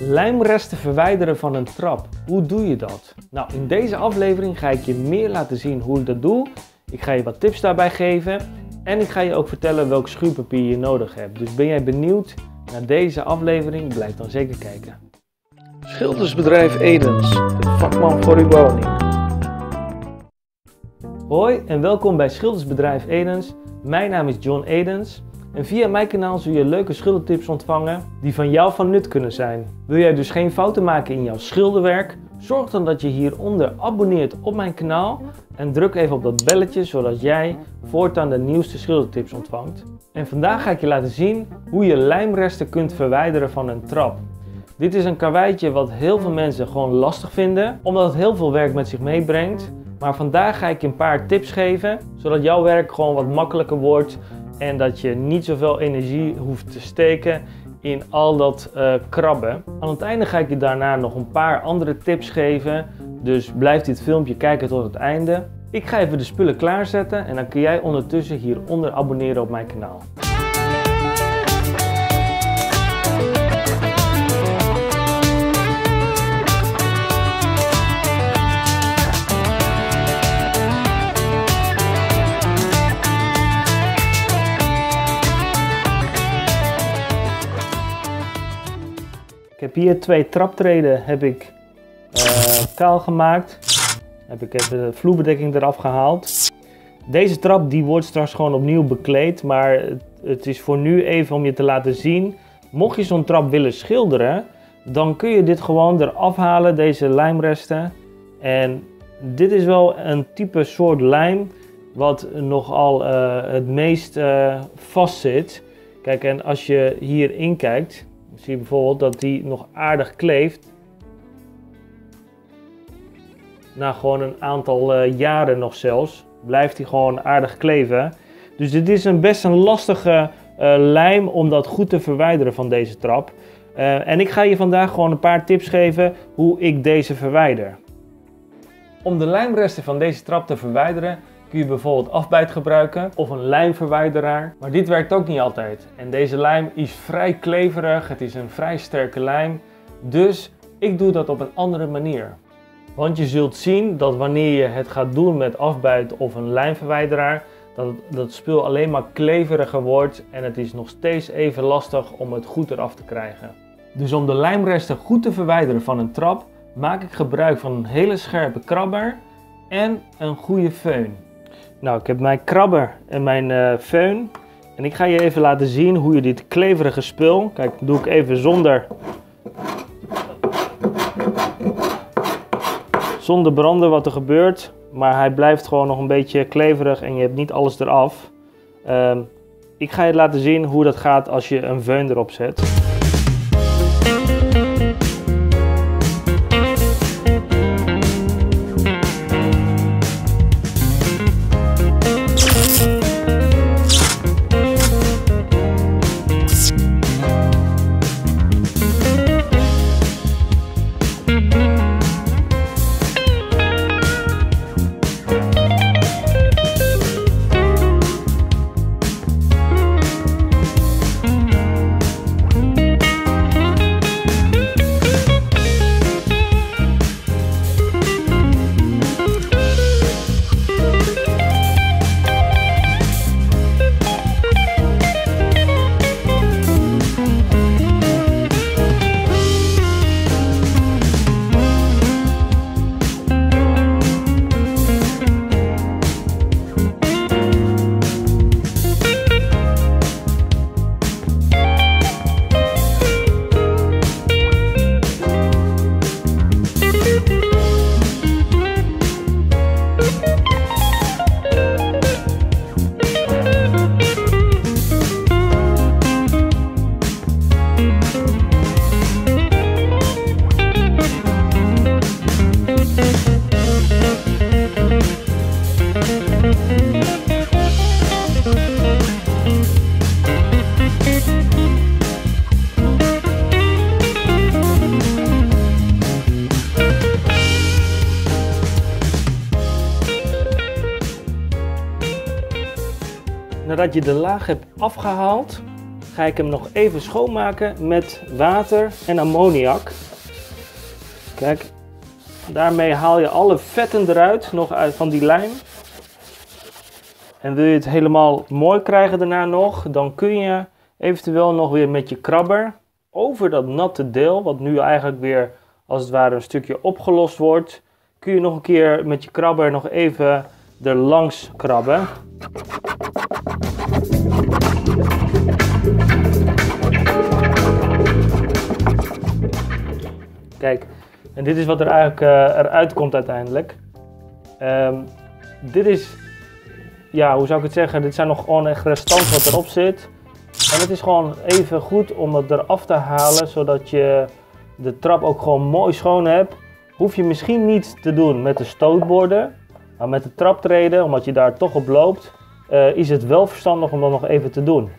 Lijmresten verwijderen van een trap. Hoe doe je dat? Nou, in deze aflevering ga ik je meer laten zien hoe ik dat doe. Ik ga je wat tips daarbij geven. En ik ga je ook vertellen welk schuurpapier je nodig hebt. Dus ben jij benieuwd naar deze aflevering? Blijf dan zeker kijken. Schildersbedrijf Edens, de vakman voor uw woning. Hoi en welkom bij Schildersbedrijf Edens. Mijn naam is John Edens. En via mijn kanaal zul je leuke schildertips ontvangen die van jou van nut kunnen zijn. Wil jij dus geen fouten maken in jouw schilderwerk? Zorg dan dat je hieronder abonneert op mijn kanaal en druk even op dat belletje zodat jij voortaan de nieuwste schildertips ontvangt. En vandaag ga ik je laten zien hoe je lijmresten kunt verwijderen van een trap. Dit is een karweitje wat heel veel mensen gewoon lastig vinden, omdat het heel veel werk met zich meebrengt. Maar vandaag ga ik je een paar tips geven, zodat jouw werk gewoon wat makkelijker wordt en dat je niet zoveel energie hoeft te steken in al dat krabben. Aan het einde ga ik je daarna nog een paar andere tips geven, dus blijf dit filmpje kijken tot het einde. Ik ga even de spullen klaarzetten en dan kun jij ondertussen hieronder abonneren op mijn kanaal. Ik heb hier 2 traptreden kaal gemaakt. Heb ik even de vloerbedekking eraf gehaald. Deze trap die wordt straks gewoon opnieuw bekleed, maar het is voor nu even om je te laten zien. Mocht je zo'n trap willen schilderen, dan kun je dit gewoon eraf halen, deze lijmresten. En dit is wel een type soort lijm wat nogal het meest vast zit. Kijk, en als je hierin kijkt, zie je bijvoorbeeld dat die nog aardig kleeft. Na gewoon een aantal jaren nog zelfs, blijft die gewoon aardig kleven. Dus dit is best een lastige lijm om dat goed te verwijderen van deze trap. En ik ga je vandaag gewoon een paar tips geven hoe ik deze verwijder. Om de lijmresten van deze trap te verwijderen kun je bijvoorbeeld afbijt gebruiken of een lijmverwijderaar. Maar dit werkt ook niet altijd. En deze lijm is vrij kleverig, het is een vrij sterke lijm. Dus ik doe dat op een andere manier. Want je zult zien dat wanneer je het gaat doen met afbijt of een lijmverwijderaar, dat het spul alleen maar kleveriger wordt en het is nog steeds even lastig om het goed eraf te krijgen. Dus om de lijmresten goed te verwijderen van een trap, maak ik gebruik van een hele scherpe krabber en een goede föhn. Nou, ik heb mijn krabber en mijn föhn en ik ga je even laten zien hoe je dit kleverige spul, kijk, doe ik even zonder branden wat er gebeurt, maar hij blijft gewoon nog een beetje kleverig en je hebt niet alles eraf. Ik ga je laten zien hoe dat gaat als je een föhn erop zet. Nadat je de laag hebt afgehaald, ga ik hem nog even schoonmaken met water en ammoniak. Kijk, daarmee haal je alle vetten eruit, nog uit van die lijm. En wil je het helemaal mooi krijgen daarna nog, dan kun je eventueel nog weer met je krabber over dat natte deel, wat nu eigenlijk weer als het ware een stukje opgelost wordt, kun je nog een keer met je krabber nog even er langs krabben. Kijk, en dit is wat er eigenlijk eruit komt uiteindelijk. Dit is, ja, hoe zou ik het zeggen, dit zijn nog gewoon echt restanten wat erop zit. En het is gewoon even goed om het eraf te halen, zodat je de trap ook gewoon mooi schoon hebt. Hoef je misschien niet te doen met de stootborden, maar met de traptreden, omdat je daar toch op loopt, is het wel verstandig om dat nog even te doen.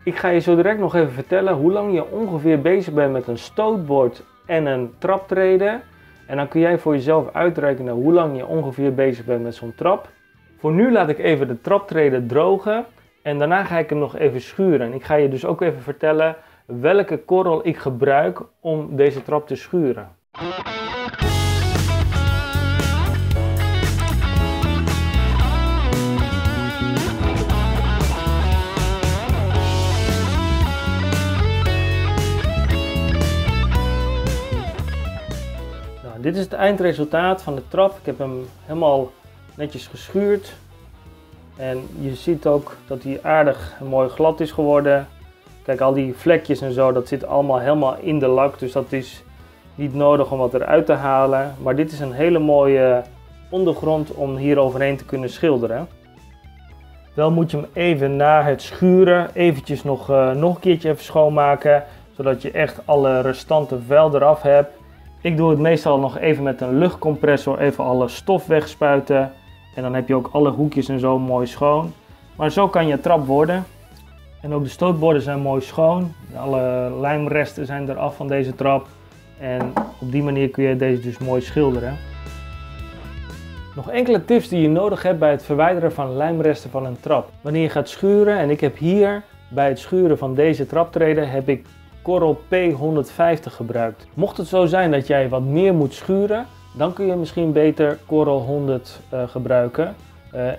Ik ga je zo direct nog even vertellen hoe lang je ongeveer bezig bent met een stootbord en een traptreden. En dan kun jij voor jezelf uitrekenen hoe lang je ongeveer bezig bent met zo'n trap. Voor nu laat ik even de traptreden drogen en daarna ga ik hem nog even schuren. En ik ga je dus ook even vertellen welke korrel ik gebruik om deze trap te schuren. Dit is het eindresultaat van de trap. Ik heb hem helemaal netjes geschuurd. En je ziet ook dat hij aardig en mooi glad is geworden. Kijk, al die vlekjes en zo, dat zit allemaal helemaal in de lak. Dus dat is niet nodig om wat eruit te halen. Maar dit is een hele mooie ondergrond om hier overheen te kunnen schilderen. Wel moet je hem even na het schuren eventjes nog een keertje even schoonmaken. Zodat je echt alle restante vuil eraf hebt. Ik doe het meestal nog even met een luchtcompressor even alle stof wegspuiten. En dan heb je ook alle hoekjes en zo mooi schoon. Maar zo kan je trap worden. En ook de stootborden zijn mooi schoon. Alle lijmresten zijn eraf van deze trap. En op die manier kun je deze dus mooi schilderen. Nog enkele tips die je nodig hebt bij het verwijderen van lijmresten van een trap. Wanneer je gaat schuren, en ik heb hier bij het schuren van deze traptreden heb ik korrel P150 gebruikt. Mocht het zo zijn dat jij wat meer moet schuren, dan kun je misschien beter korrel 100 gebruiken.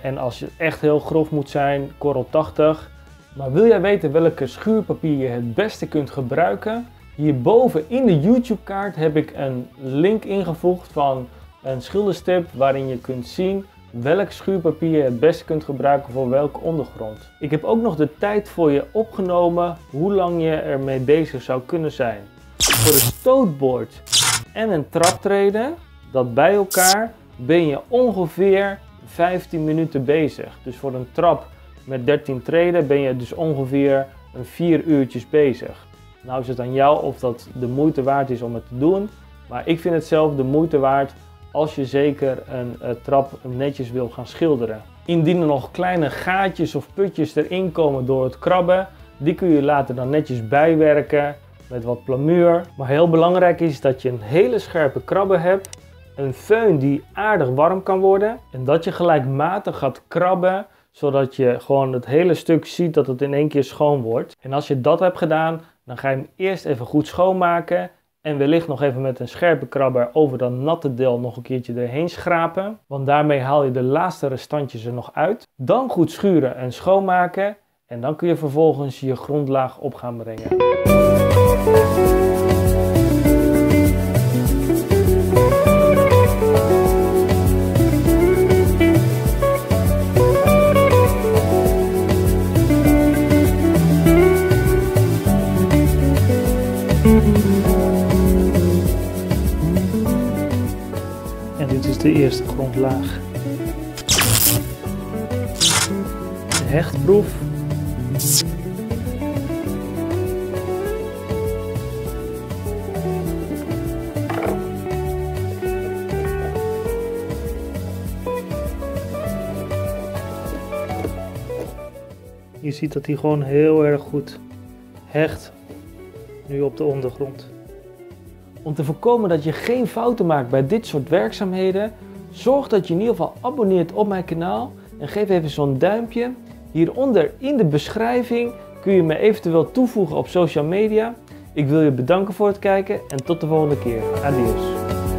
En als je echt heel grof moet zijn, korrel 80. Maar wil jij weten welke schuurpapier je het beste kunt gebruiken? Hierboven in de YouTube kaart heb ik een link ingevoegd van een schilderstip waarin je kunt zien welk schuurpapier je het beste kunt gebruiken voor welke ondergrond. Ik heb ook nog de tijd voor je opgenomen hoe lang je ermee bezig zou kunnen zijn. Voor een stootbord en een traptreden, dat bij elkaar, ben je ongeveer 15 minuten bezig. Dus voor een trap met 13 treden ben je dus ongeveer 4 uurtjes bezig. Nou is het aan jou of dat de moeite waard is om het te doen, maar ik vind het zelf de moeite waard als je zeker een trap netjes wil gaan schilderen. Indien er nog kleine gaatjes of putjes erin komen door het krabben, die kun je later dan netjes bijwerken met wat plamuur. Maar heel belangrijk is dat je een hele scherpe krabben hebt, een föhn die aardig warm kan worden en dat je gelijkmatig gaat krabben, zodat je gewoon het hele stuk ziet dat het in één keer schoon wordt. En als je dat hebt gedaan, dan ga je hem eerst even goed schoonmaken. En wellicht nog even met een scherpe krabber over dat natte deel nog een keertje erheen schrapen. Want daarmee haal je de laatste restantjes er nog uit. Dan goed schuren en schoonmaken. En dan kun je vervolgens je grondlaag op gaan brengen. En dit is de eerste grondlaag. De hechtproef. Je ziet dat hij gewoon heel erg goed hecht nu op de ondergrond. Om te voorkomen dat je geen fouten maakt bij dit soort werkzaamheden, zorg dat je in ieder geval abonneert op mijn kanaal en geef even zo'n duimpje. Hieronder in de beschrijving kun je me eventueel toevoegen op social media. Ik wil je bedanken voor het kijken en tot de volgende keer. Adios.